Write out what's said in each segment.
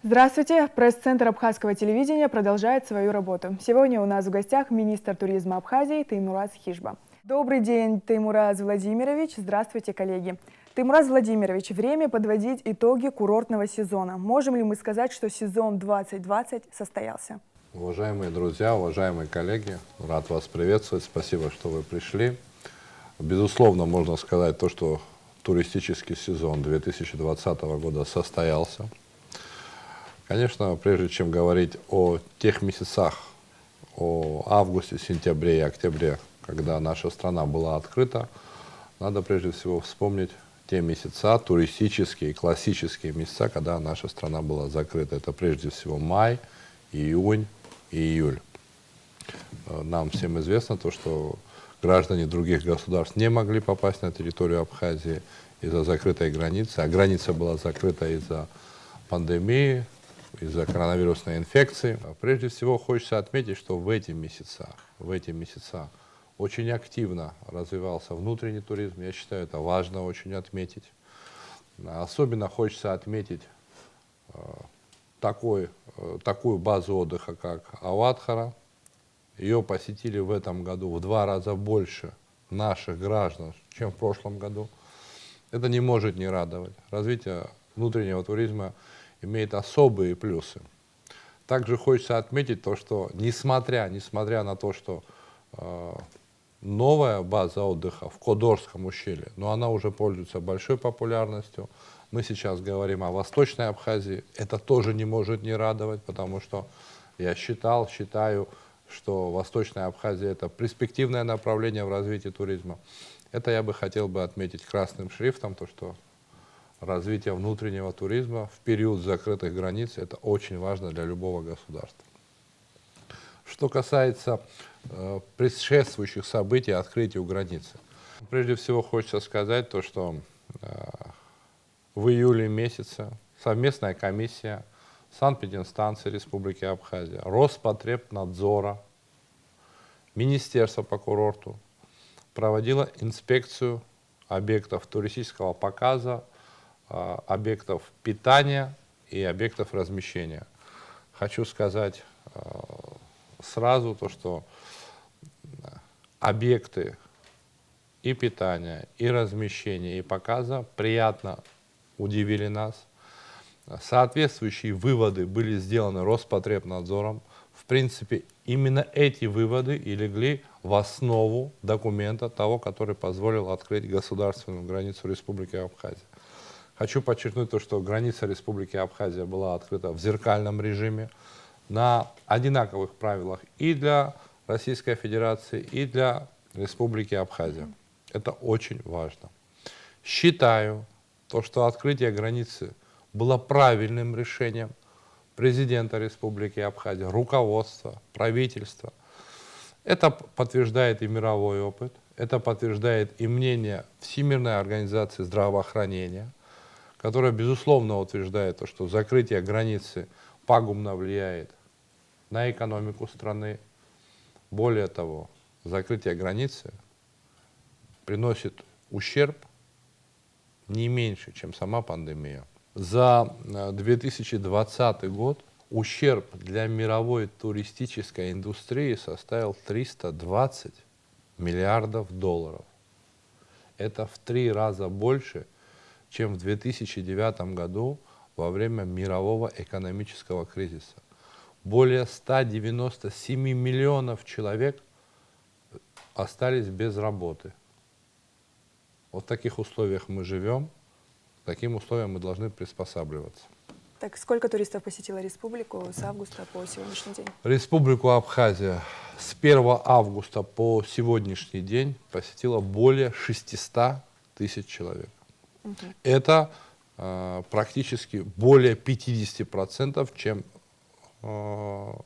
Здравствуйте! Пресс-центр Абхазского телевидения продолжает свою работу. Сегодня у нас в гостях министр туризма Абхазии Теймураз Хижба. Добрый день, Теймураз Владимирович. Здравствуйте, коллеги. Теймураз Владимирович, время подводить итоги курортного сезона. Можем ли мы сказать, что сезон 2020 состоялся? Уважаемые друзья, уважаемые коллеги, рад вас приветствовать. Спасибо, что вы пришли. Безусловно, можно сказать то, что туристический сезон 2020 года состоялся. Конечно, прежде чем говорить о тех месяцах, о августе, сентябре и октябре, когда наша страна была открыта, надо прежде всего вспомнить те месяца, туристические, классические месяца, когда наша страна была закрыта. Это прежде всего май, июнь и июль. Нам всем известно то, что граждане других государств не могли попасть на территорию Абхазии из-за закрытой границы, а граница была закрыта из-за пандемии, из-за коронавирусной инфекции. Прежде всего хочется отметить, что в эти месяца очень активно развивался внутренний туризм. Я считаю, это важно очень отметить. Особенно хочется отметить такую базу отдыха, как Аватхара. Ее посетили в этом году в 2 раза больше наших граждан, чем в прошлом году. Это не может не радовать. Развитие внутреннего туризма имеет особые плюсы. Также хочется отметить то, что несмотря на то, что новая база отдыха в Кодорском ущелье, но она уже пользуется большой популярностью. Мы сейчас говорим о Восточной Абхазии. Это тоже не может не радовать, потому что я считаю, что Восточная Абхазия — это перспективное направление в развитии туризма. Это я бы хотел отметить красным шрифтом, то что развитие внутреннего туризма в период закрытых границ — это очень важно для любого государства. Что касается предшествующих событий открытию границы. Прежде всего хочется сказать то, что в июле месяце совместная комиссия санэпидемстанции Республики Абхазия, Роспотребнадзора, Министерства по курорту проводила инспекцию объектов туристического показа, объектов питания и объектов размещения. Хочу сказать сразу то, что объекты и питания, и размещения, и показа приятно удивили нас. Соответствующие выводы были сделаны Роспотребнадзором. В принципе, именно эти выводы и легли в основу документа того, который позволил открыть государственную границу Республики Абхазия. Хочу подчеркнуть то, что граница Республики Абхазия была открыта в зеркальном режиме, на одинаковых правилах и для Российской Федерации, и для Республики Абхазия. Это очень важно. Считаю, то, что открытие границы было правильным решением президента Республики Абхазия, руководства, правительства. Это подтверждает и мировой опыт, это подтверждает и мнение Всемирной организации здравоохранения, которая, безусловно, утверждает, то, что закрытие границы пагубно влияет на экономику страны. Более того, закрытие границы приносит ущерб не меньше, чем сама пандемия. За 2020 год ущерб для мировой туристической индустрии составил 320 миллиардов долларов. Это в 3 раза больше, чем в 2009 году во время мирового экономического кризиса. Более 197 миллионов человек остались без работы. Вот в таких условиях мы живем, к таким условиям мы должны приспосабливаться. Так, сколько туристов посетила республику с августа по сегодняшний день? Республику Абхазия с 1 августа по сегодняшний день посетило более 600 тысяч человек. Это практически более 50%, чем в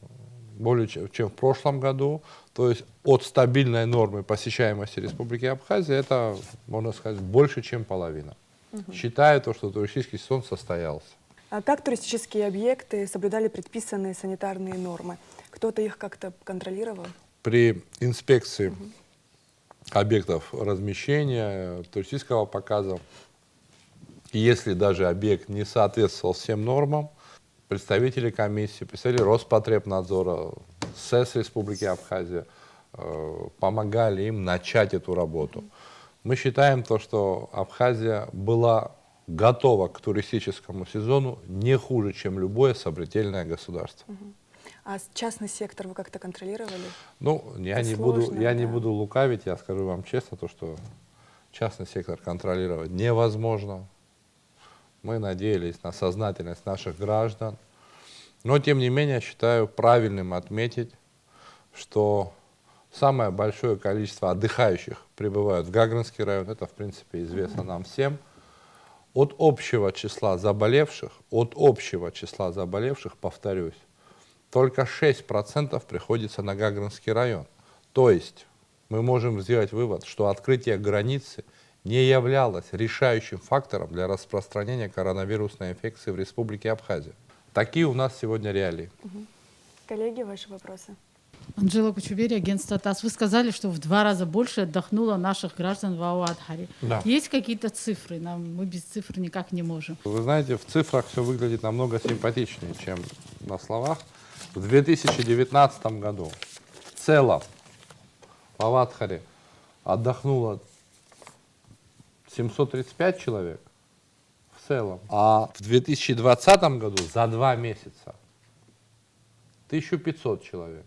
прошлом году. То есть от стабильной нормы посещаемости Республики Абхазия это, можно сказать, больше, чем половина. Считаю, что туристический сезон состоялся. А как туристические объекты соблюдали предписанные санитарные нормы? Кто-то их как-то контролировал? При инспекции объектов размещения, туристического показа, если даже объект не соответствовал всем нормам, представители комиссии, представители Роспотребнадзора, СЭС Республики Абхазия помогали им начать эту работу. Мы считаем то, что Абхазия была готова к туристическому сезону не хуже, чем любое сопредельное государство. А частный сектор вы как-то контролировали? Ну, я Это не сложно, буду лукавить, я скажу вам честно, то, что частный сектор контролировать невозможно. Мы надеялись на сознательность наших граждан. Но, тем не менее, считаю правильным отметить, что самое большое количество отдыхающих прибывают в Гагринский район. Это, в принципе, известно нам всем. От общего числа заболевших, повторюсь, только 6% приходится на Гагринский район. То есть мы можем сделать вывод, что открытие границы не являлось решающим фактором для распространения коронавирусной инфекции в Республике Абхазия. Такие у нас сегодня реалии. Коллеги, ваши вопросы? Анжела Кучубери, агентство ТАСС. Вы сказали, что в 2 раза больше отдохнуло наших граждан в Ауадхаре. Да. Есть какие-то цифры? Мы без цифр никак не можем. Вы знаете, в цифрах все выглядит намного симпатичнее, чем на словах. В 2019 году в целом в Аватхаре отдохнуло 735 человек в целом, а в 2020 году за 2 месяца 1500 человек.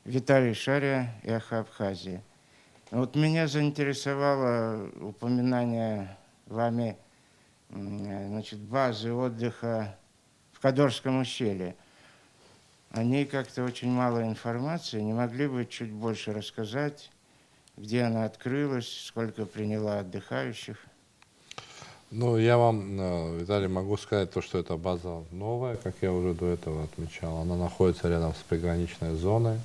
Виталий Шария, Эхо Абхазии. Вот меня заинтересовало упоминание вами базы отдыха в Кадорском ущелье. О ней как-то очень мало информации. Не могли бы чуть больше рассказать, где она открылась, сколько приняла отдыхающих? Ну, я вам, Виталий, могу сказать то, что эта база новая, как я уже до этого отмечал. Она находится рядом с приграничной зоной.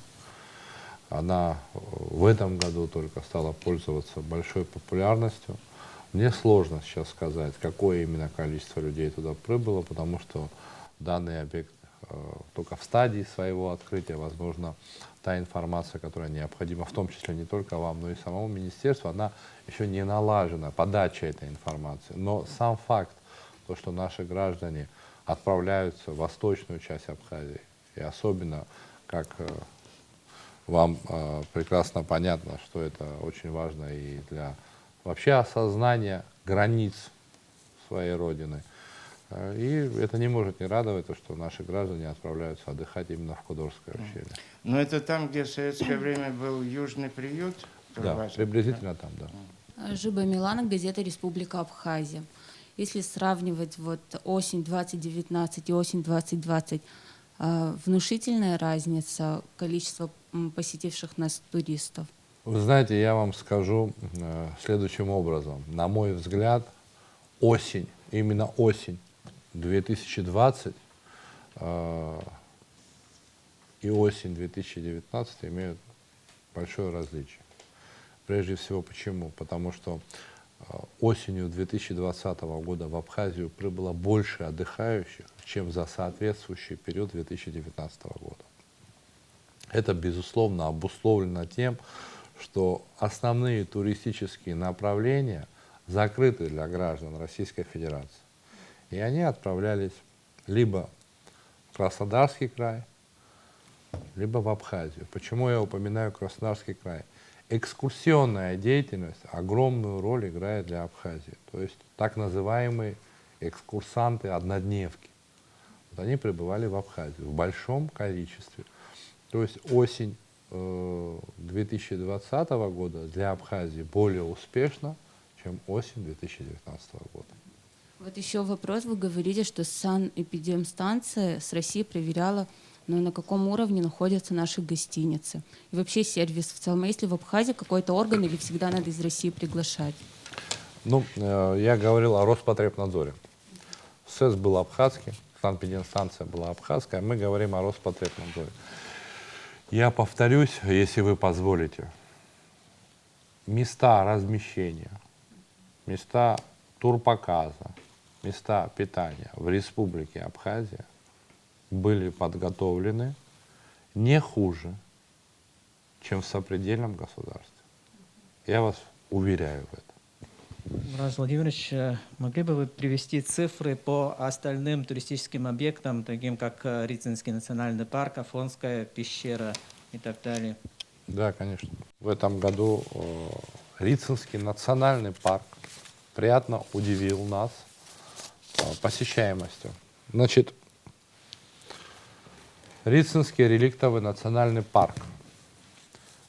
Она в этом году только стала пользоваться большой популярностью. Мне сложно сейчас сказать, какое именно количество людей туда прибыло, потому что данный объект только в стадии своего открытия. Возможно, та информация, которая необходима, в том числе не только вам, но и самому министерству, она еще не налажена, подача этой информации. Но сам факт, то, что наши граждане отправляются в восточную часть Абхазии, и особенно, как вам прекрасно понятно, что это очень важно и для вообще осознания границ своей родины. И это не может не радовать, то, что наши граждане отправляются отдыхать именно в Кадорское ущелье. Но это там, где в советское время был южный приют? Да, приблизительно там, да. Жиба Милана, газета «Республика Абхазия». Если сравнивать осень 2019 и осень 2020, внушительная разница количества посетивших нас туристов. Вы знаете, я вам скажу следующим образом. На мой взгляд, именно осень 2020 и осень 2019 имеют большое различие. Прежде всего, почему? Потому что осенью 2020 года в Абхазию прибыло больше отдыхающих, чем за соответствующий период 2019 года. Это, безусловно, обусловлено тем, что основные туристические направления закрыты для граждан Российской Федерации. И они отправлялись либо в Краснодарский край, либо в Абхазию. Почему я упоминаю Краснодарский край? Экскурсионная деятельность огромную роль играет для Абхазии. То есть так называемые экскурсанты-однодневки. Они прибывали в Абхазию в большом количестве. То есть осень 2020 года для Абхазии более успешна, чем осень 2019 года. Еще вопрос. Вы говорите, что санэпидемстанция с России проверяла, на каком уровне находятся наши гостиницы. И вообще сервис в целом. Есть ли в Абхазии какой-то орган или всегда надо из России приглашать? Я говорил о Роспотребнадзоре. СЭС был абхазский, санэпидемстанция была абхазская, мы говорим о Роспотребнадзоре. Я повторюсь, если вы позволите, места размещения, места турпоказа, места питания в Республике Абхазия были подготовлены не хуже, чем в сопредельном государстве. Я вас уверяю в этом. Мураз Владимирович, могли бы вы привести цифры по остальным туристическим объектам, таким как Рицинский национальный парк, Афонская пещера и так далее? Да, конечно. В этом году Рицинский национальный парк приятно удивил нас посещаемостью. Значит, Рицинский реликтовый национальный парк.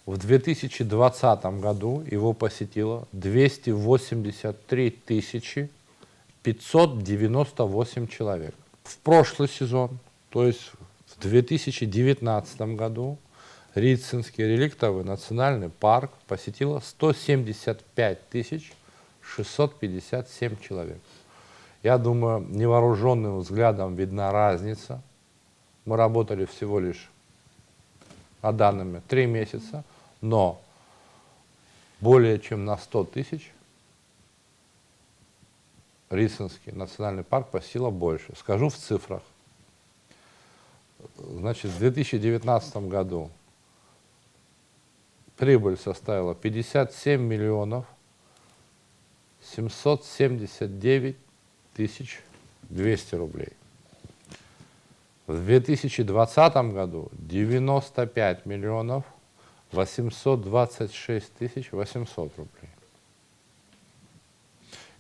В 2020 году его посетило 283 598 человек. В прошлый сезон, то есть в 2019 году, Рицинский реликтовый национальный парк посетило 175 657 человек. Я думаю, невооруженным взглядом видна разница. Мы работали всего лишь, по данным, 3 месяца, но более чем на 100 тысяч Рицинский национальный парк посетило больше. Скажу в цифрах. Значит, в 2019 году прибыль составила 57 миллионов 779 тысяч 200 рублей. В 2020 году 95 миллионов 826 тысяч 800 рублей.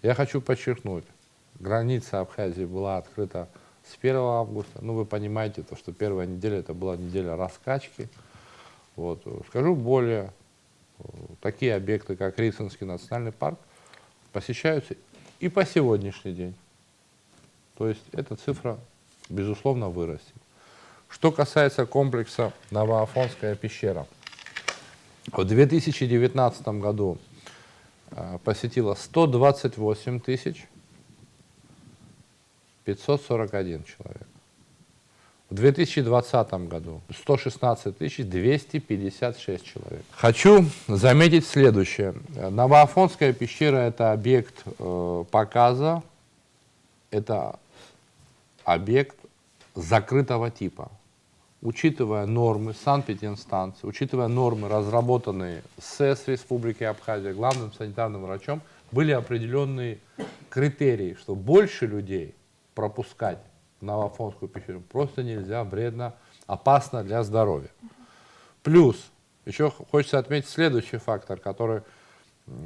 Я хочу подчеркнуть, граница Абхазии была открыта с 1 августа. Ну, вы понимаете, то, что первая неделя это была неделя раскачки. Вот. Скажу более, такие объекты, как Рицинский национальный парк, посещаются и по сегодняшний день. То есть эта цифра, безусловно, вырастет. Что касается комплекса Новоафонская пещера. В 2019 году посетило 128 541 человек. В 2020 году 116 256 человек. Хочу заметить следующее. Новоафонская пещера – это объект показа, это объект закрытого типа. Учитывая нормы санэпидемстанции, учитывая нормы, разработанные СЭС Республики Абхазия, главным санитарным врачом, были определенные критерии, что больше людей пропускать в Новоафонскую пещеру просто нельзя, вредно, опасно для здоровья. Плюс, еще хочется отметить следующий фактор, который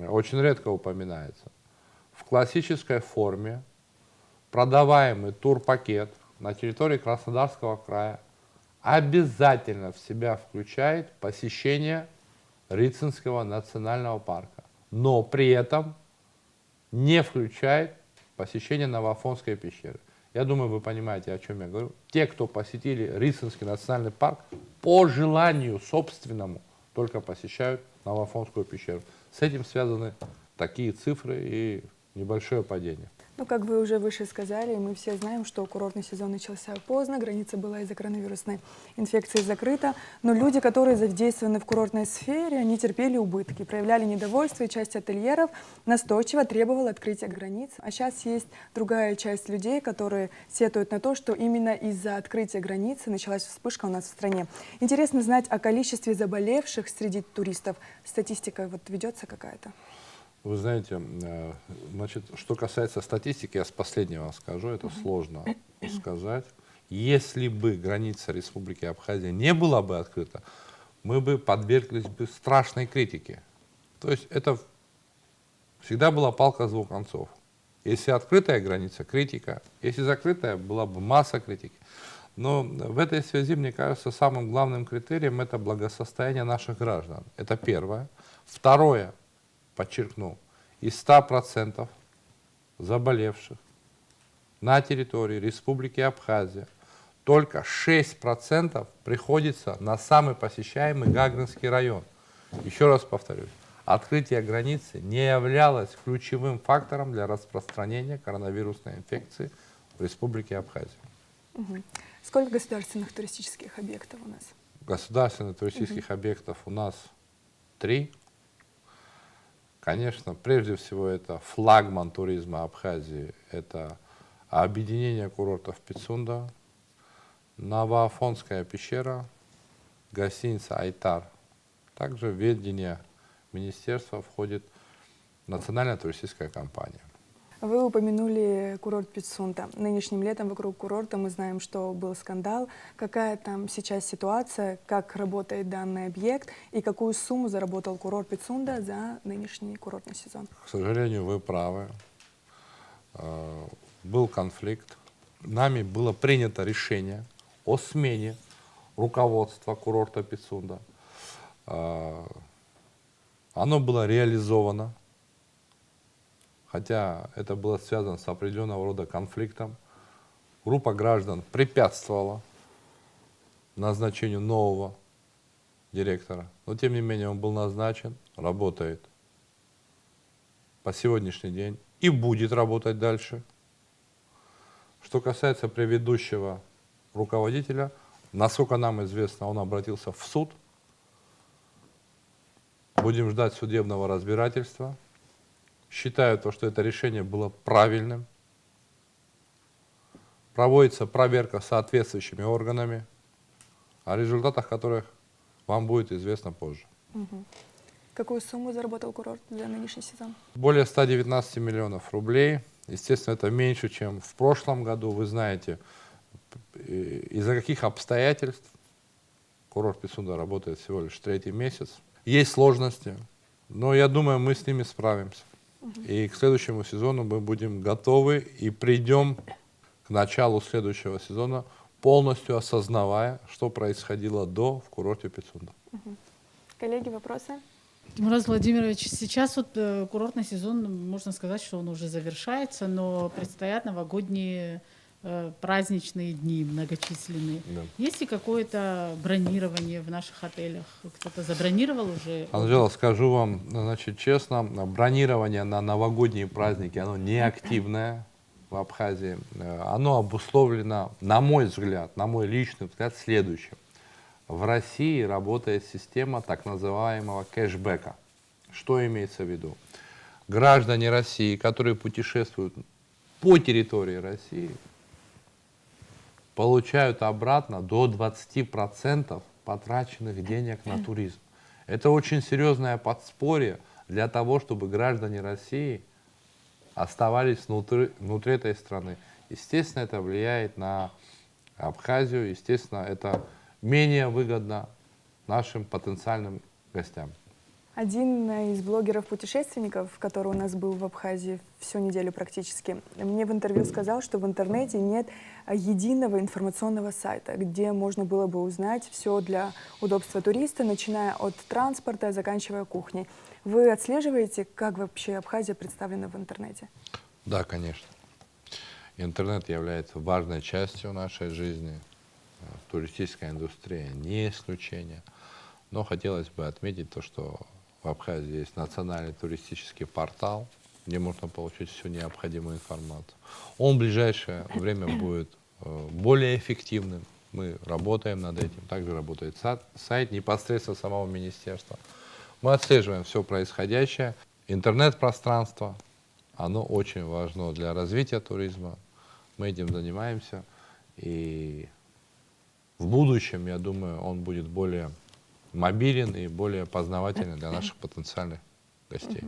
очень редко упоминается. В классической форме продаваемый турпакет на территории Краснодарского края обязательно в себя включает посещение Рицинского национального парка, но при этом не включает посещение Новоафонской пещеры. Я думаю, вы понимаете, о чем я говорю. Те, кто посетили Рицинский национальный парк, по желанию собственному только посещают Новоафонскую пещеру. С этим связаны такие цифры и небольшое падение. Ну, как вы уже выше сказали, мы все знаем, что курортный сезон начался поздно, граница была из-за коронавирусной инфекции закрыта, но люди, которые задействованы в курортной сфере, они терпели убытки, проявляли недовольство, и часть ательеров настойчиво требовала открытия границ. А сейчас есть другая часть людей, которые сетуют на то, что именно из-за открытия границы началась вспышка у нас в стране. Интересно знать о количестве заболевших среди туристов. Статистика вот ведется какая-то? Вы знаете, значит, что касается статистики, я с последнего скажу, это сложно сказать. Если бы граница Республики Абхазия не была бы открыта, мы бы подверглись бы страшной критике. То есть это всегда была палка с двух концов. Если открытая граница — критика, если закрытая — была бы масса критики. Но в этой связи, мне кажется, самым главным критерием это благосостояние наших граждан. Это первое. Второе. Подчеркну, из 100% заболевших на территории Республики Абхазия только 6% приходится на самый посещаемый Гагринский район. Еще раз повторюсь, открытие границы не являлось ключевым фактором для распространения коронавирусной инфекции в Республике Абхазия. Сколько государственных туристических объектов у нас? Государственных туристических объектов у нас 3. Конечно, прежде всего это флагман туризма Абхазии, это объединение курортов Пицунда, Новоафонская пещера, гостиница Айтар. Также в ведение министерства входит национальная туристическая компания. Вы упомянули курорт Пицунда. Нынешним летом вокруг курорта мы знаем, что был скандал. Какая там сейчас ситуация, как работает данный объект и какую сумму заработал курорт Пицунда за нынешний курортный сезон? К сожалению, вы правы. Был конфликт. Нами было принято решение о смене руководства курорта Пицунда. Оно было реализовано, хотя это было связано с определенного рода конфликтом. Группа граждан препятствовала назначению нового директора, но тем не менее он был назначен, работает по сегодняшний день и будет работать дальше. Что касается предыдущего руководителя, насколько нам известно, он обратился в суд. Будем ждать судебного разбирательства. Считаю, что это решение было правильным. Проводится проверка соответствующими органами, о результатах которых вам будет известно позже. Какую сумму заработал курорт за нынешний сезон? Более 119 миллионов рублей. Естественно, это меньше, чем в прошлом году. Вы знаете, из-за каких обстоятельств курорт Пицунда работает всего лишь 3-й месяц. Есть сложности, но я думаю, мы с ними справимся. И к следующему сезону мы будем готовы и придем к началу следующего сезона, полностью осознавая, что происходило до в курорте Пицунда. Коллеги, вопросы? Тимураз Владимирович, сейчас курортный сезон, можно сказать, что он уже завершается, но предстоят новогодние праздничные дни многочисленные. Да. Есть ли какое-то бронирование в наших отелях? Кто-то забронировал уже? Анжела, скажу вам, значит, честно, бронирование на новогодние праздники, оно не активное в Абхазии. Оно обусловлено, на мой взгляд, на мой личный взгляд, следующим. В России работает система так называемого кэшбэка. Что имеется в виду? Граждане России, которые путешествуют по территории России, получают обратно до 20% потраченных денег на туризм. Это очень серьезное подспорье для того, чтобы граждане России оставались внутри этой страны. Естественно, это влияет на Абхазию, естественно, это менее выгодно нашим потенциальным гостям. Один из блогеров-путешественников, который у нас был в Абхазии всю неделю практически, мне в интервью сказал, что в интернете нет единого информационного сайта, где можно было бы узнать все для удобства туриста, начиная от транспорта, заканчивая кухней. Вы отслеживаете, как вообще Абхазия представлена в интернете? Да, конечно. Интернет является важной частью нашей жизни. Туристическая индустрия не исключение. Но хотелось бы отметить то, что в Абхазии есть национальный туристический портал, где можно получить всю необходимую информацию. Он в ближайшее время будет более эффективным. Мы работаем над этим. Также работает сайт непосредственно самого министерства. Мы отслеживаем все происходящее. Интернет-пространство, оно очень важно для развития туризма. Мы этим занимаемся. И в будущем, я думаю, он будет более мобилен и более познавательный для наших потенциальных гостей.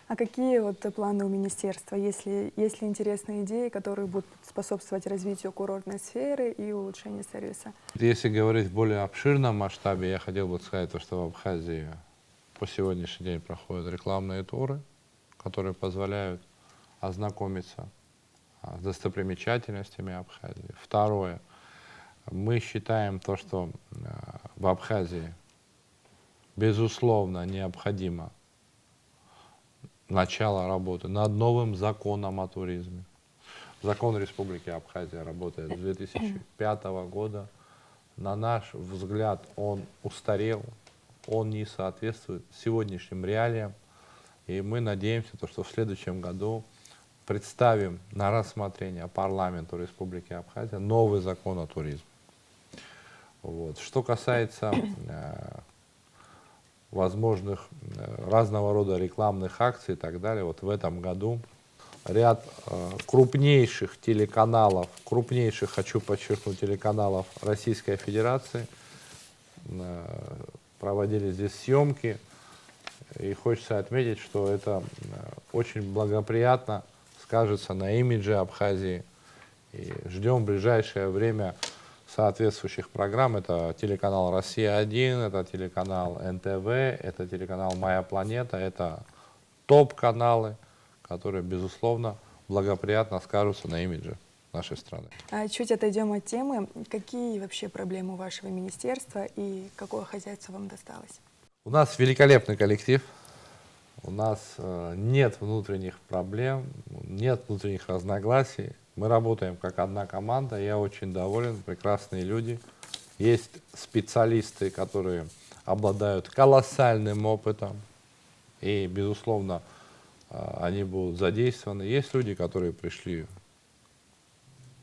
А какие вот планы у министерства? Есть ли интересные идеи, которые будут способствовать развитию курортной сферы и улучшению сервиса? Если говорить в более обширном масштабе, я хотел бы сказать, что в Абхазии по сегодняшний день проходят рекламные туры, которые позволяют ознакомиться с достопримечательностями Абхазии. Второе. Мы считаем то, что в Абхазии безусловно необходимо начало работы над новым законом о туризме. Закон Республики Абхазия работает с 2005 года. На наш взгляд, он устарел, он не соответствует сегодняшним реалиям. И мы надеемся, что в следующем году представим на рассмотрение парламенту Республики Абхазия новый закон о туризме. Вот. Что касается возможных разного рода рекламных акций и так далее, вот в этом году ряд крупнейших телеканалов, хочу подчеркнуть, телеканалов Российской Федерации проводили здесь съемки. И хочется отметить, что это очень благоприятно скажется на имидже Абхазии. И ждем в ближайшее время соответствующих программ. Это телеканал «Россия-1», это телеканал НТВ, это телеканал «Моя планета». Это топ-каналы, которые, безусловно, благоприятно скажутся на имидже нашей страны. Чуть отойдем от темы. Какие вообще проблемы у вашего министерства и какое хозяйство вам досталось? У нас великолепный коллектив, у нас нет внутренних проблем, нет внутренних разногласий. Мы работаем как одна команда, я очень доволен, прекрасные люди. Есть специалисты, которые обладают колоссальным опытом, и, безусловно, они будут задействованы. Есть люди, которые пришли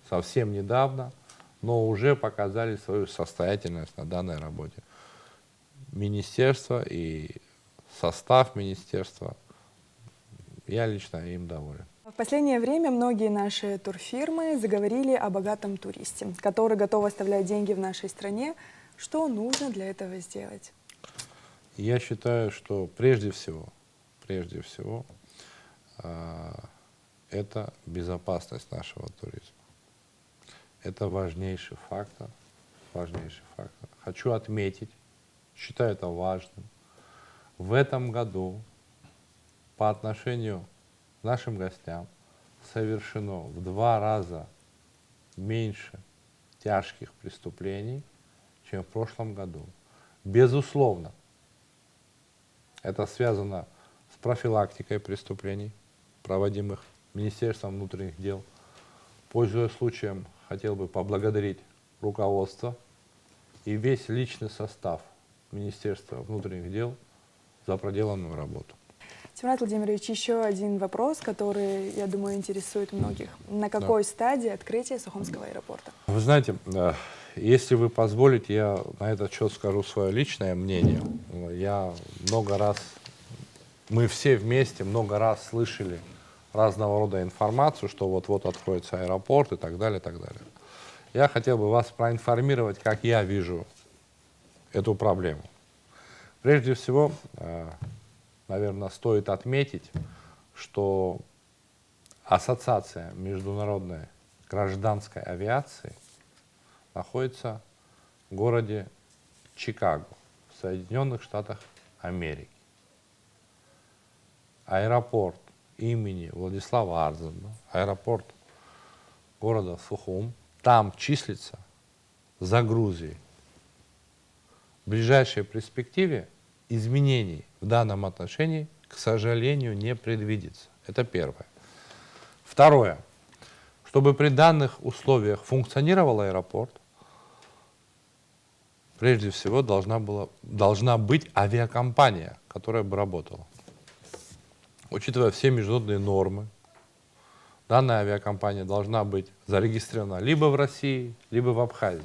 совсем недавно, но уже показали свою состоятельность на данной работе. Министерство и состав министерства, я лично им доволен. В последнее время многие наши турфирмы заговорили о богатом туристе, который готов оставлять деньги в нашей стране. Что нужно для этого сделать? Я считаю, что прежде всего, это безопасность нашего туризма. Это важнейший фактор. Хочу отметить, считаю это важным. В этом году по отношению к нашим гостям совершено в 2 раза меньше тяжких преступлений, чем в прошлом году. Безусловно, это связано с профилактикой преступлений, проводимых Министерством внутренних дел. Пользуясь случаем, хотел бы поблагодарить руководство и весь личный состав Министерства внутренних дел за проделанную работу. Тимураз Владимирович, еще один вопрос, который, я думаю, интересует многих. На какой стадии открытия Сухумского аэропорта? Вы знаете, если вы позволите, я на этот счет скажу свое личное мнение. Мы все вместе много раз слышали разного рода информацию, что вот-вот откроется аэропорт и так далее, и так далее. Я хотел бы вас проинформировать, как я вижу эту проблему. Прежде всего, наверное, стоит отметить, что Ассоциация международной гражданской авиации находится в городе Чикаго, в Соединенных Штатах Америки. Аэропорт имени Владислава Арзена, аэропорт города Сухум, там числится за Грузией. В ближайшей перспективе изменений в данном отношении, к сожалению, не предвидится. Это первое. Второе. Чтобы при данных условиях функционировал аэропорт, прежде всего должна быть авиакомпания, которая бы работала. Учитывая все международные нормы, данная авиакомпания должна быть зарегистрирована либо в России, либо в Абхазии.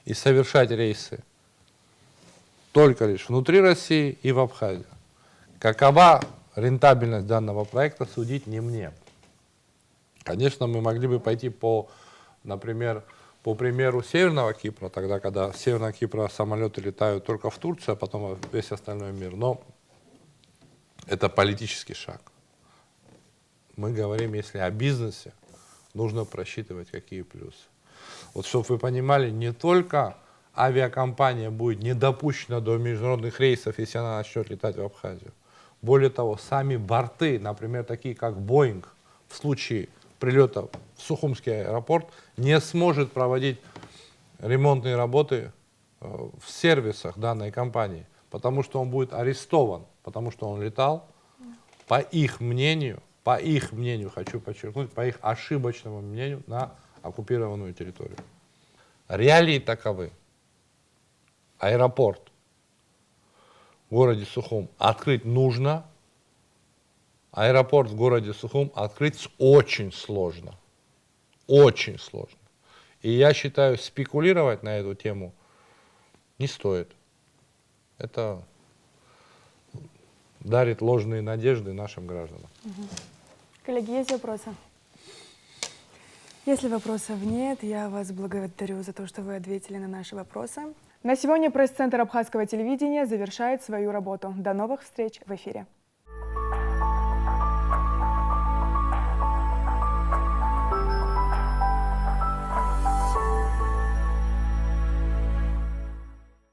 И совершать рейсы только лишь внутри России и в Абхазии. Какова рентабельность данного проекта, судить не мне. Конечно, мы могли бы пойти например, по примеру Северного Кипра, тогда, когда с Северного Кипра самолеты летают только в Турцию, а потом весь остальной мир. Но это политический шаг. Мы говорим, если о бизнесе, нужно просчитывать, какие плюсы. Вот чтобы вы понимали, не только авиакомпания будет не допущена до международных рейсов, если она начнет летать в Абхазию. Более того, сами борты, например, такие как Boeing, в случае прилета в Сухумский аэропорт, не сможет проводить ремонтные работы в сервисах данной компании, потому что он будет арестован, потому что он летал, по их мнению, хочу подчеркнуть, по их ошибочному мнению, на оккупированную территорию. Реалии таковы. Аэропорт в городе Сухум открыть нужно. Аэропорт в городе Сухум открыть очень сложно. Очень сложно. И я считаю, спекулировать на эту тему не стоит. Это дарит ложные надежды нашим гражданам. Коллеги, есть вопросы? Если вопросов нет, я вас благодарю за то, что вы ответили на наши вопросы. На сегодня пресс-центр Абхазского телевидения завершает свою работу. До новых встреч в эфире.